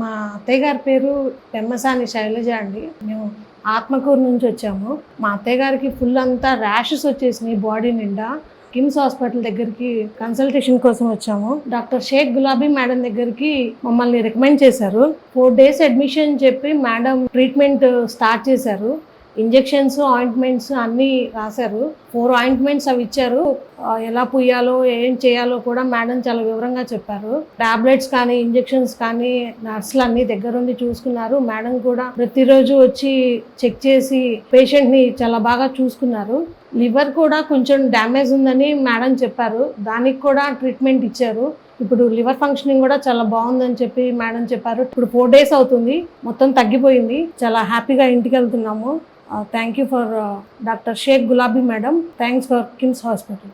మా అత్తయ్య గారి పేరు పెమ్మసాని శైలజ అండి. మేము ఆత్మకూరు నుంచి వచ్చాము. మా అత్తయ్య గారికి ఫుల్ అంతా ర్యాషెస్ వచ్చేసినాయి బాడీ నిండా. కిమ్స్ హాస్పిటల్ దగ్గరికి కన్సల్టేషన్ కోసం వచ్చాము. డాక్టర్ షేక్ గులాబీ మేడం దగ్గరికి మమ్మల్ని రికమెండ్ చేశారు. 4 days అడ్మిషన్ చెప్పి మేడం ట్రీట్మెంట్ స్టార్ట్ చేశారు. ఇంజెక్షన్స్, ఆయింట్మెంట్స్ అన్నీ రాశారు. 4 ఆయింట్మెంట్స్ అవి ఇచ్చారు. ఎలా పుయ్యాలో ఏం చేయాలో కూడా మేడం చాలా వివరంగా చెప్పారు. టాబ్లెట్స్ కానీ ఇంజెక్షన్స్ కానీ నర్సులు అన్ని దగ్గరుండి చూసుకున్నారు. మేడం కూడా ప్రతిరోజు వచ్చి చెక్ చేసి పేషెంట్ని చాలా బాగా చూసుకున్నారు. లివర్ కూడా కొంచెం డ్యామేజ్ ఉందని మేడం చెప్పారు. దానికి కూడా ట్రీట్మెంట్ ఇచ్చారు. ఇప్పుడు లివర్ ఫంక్షనింగ్ కూడా చాలా బాగుందని చెప్పి మేడం చెప్పారు. ఇప్పుడు 4 days అవుతుంది, మొత్తం తగ్గిపోయింది. చాలా హ్యాపీగా ఇంటికి వెళ్తున్నాము. Thank you for doctor Shaik Gulabi madam. Thanks for KIMS hospital.